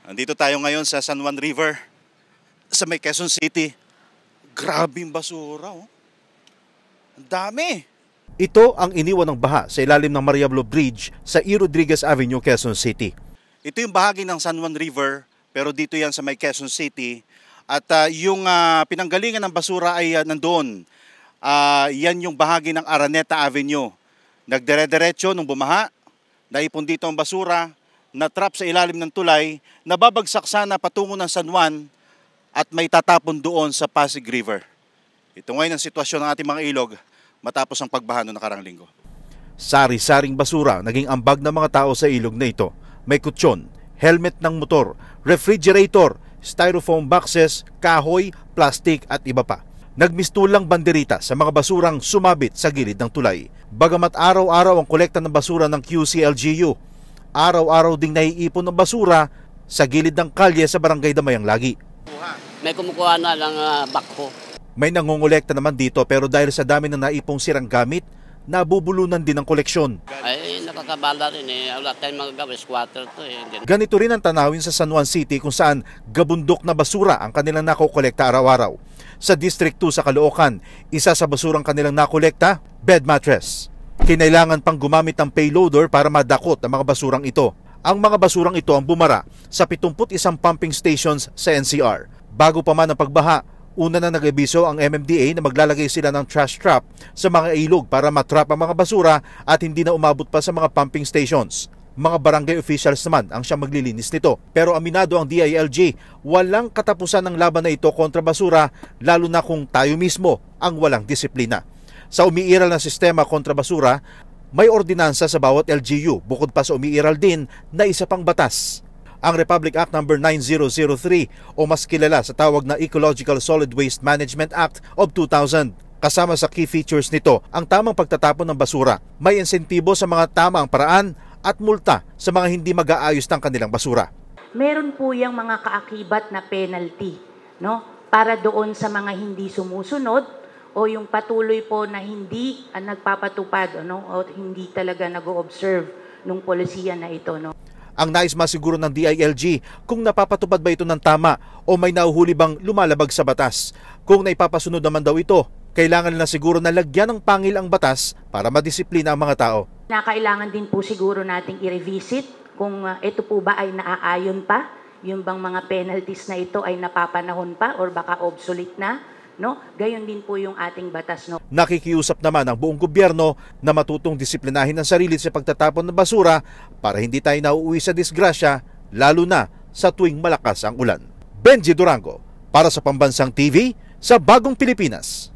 Andito tayo ngayon sa San Juan River, sa may Quezon City. Grabing basura, oh. Ang dami. Ito ang iniwan ng baha sa ilalim ng Mariablo Bridge sa E. Rodriguez Avenue, Quezon City. Ito yung bahagi ng San Juan River, pero dito yan sa may Quezon City. At yung pinanggalingan ng basura ay nandoon. Yan yung bahagi ng Araneta Avenue. Nagdire-diretso nung bumaha, naipon dito ang basura, na-trap sa ilalim ng tulay, nababagsak sana patungo ng San Juan at may tatapon doon sa Pasig River. Ito ngayon ang sitwasyon ng ating mga ilog matapos ang pagbaha noong nakarang linggo. Sari-saring basura naging ambag ng mga tao sa ilog na ito. May kutsyon, helmet ng motor, refrigerator, styrofoam boxes, kahoy, plastic at iba pa. Nagmistulang banderita sa mga basurang sumabit sa gilid ng tulay. Bagamat araw-araw ang kolekta ng basura ng QCLGU, araw-araw ding naiipon ng basura sa gilid ng kalye sa barangay Damayang Lagi. May kumukuha na ng backhoe. May nangongolekta naman dito pero dahil sa dami ng naipong sirang gamit, nabubulunan din ang koleksyon. Ay, nakakabala rin eh. Wala tayong magagawa, squatter to eh. Ganito rin ang tanawin sa San Juan City kung saan gabundok na basura ang kanilang nakokolekta araw-araw. Sa District 2 sa Caloocan, isa sa basurang kanilang nakolekta, bed mattress. Kinailangan pang gumamit ng payloader para madakot ang mga basurang ito. Ang mga basurang ito ang bumara sa 71 pumping stations sa NCR. Bago pa man ang pagbaha, una na nag-abiso ang MMDA na maglalagay sila ng trash trap sa mga ilog para matrap ang mga basura at hindi na umabot pa sa mga pumping stations. Mga barangay officials naman ang siyang maglilinis nito. Pero aminado ang DILG, walang katapusan ng laban na ito kontra basura, lalo na kung tayo mismo ang walang disiplina. Sa umiiral na sistema kontra basura, may ordinansa sa bawat LGU bukod pa sa umiiral din na isa pang batas. Ang Republic Act No. 9003 o mas kilala sa tawag na Ecological Solid Waste Management Act of 2000. Kasama sa key features nito ang tamang pagtatapon ng basura. May insentibo sa mga tamang paraan at multa sa mga hindi mag-aayos ng kanilang basura. Meron po yung mga kaakibat na penalty, no? Para doon sa mga hindi sumusunod o yung patuloy po na hindi nagpapatupad, no? O hindi talaga nag-o-observe ng polisiya na ito, no? Ang nais masiguro ng DILG kung napapatupad ba ito ng tama o may nahuhuli bang lumalabag sa batas. Kung naipapasunod naman daw ito, kailangan na siguro na lagyan ng pangil ang batas para madisiplina ang mga tao. Kailangan din po siguro nating i-revisit kung ito po ba ay naaayon pa, yung bang mga penalties na ito ay napapanahon pa or baka obsolete na, no? Gayon din po yung ating batas, no? Nakikiusap naman ang buong gobyerno na matutong disiplinahin ang sarili sa pagtatapon ng basura para hindi tayo nauuwi sa disgrasya, lalo na sa tuwing malakas ang ulan. Benji Durango, para sa Pambansang TV sa Bagong Pilipinas.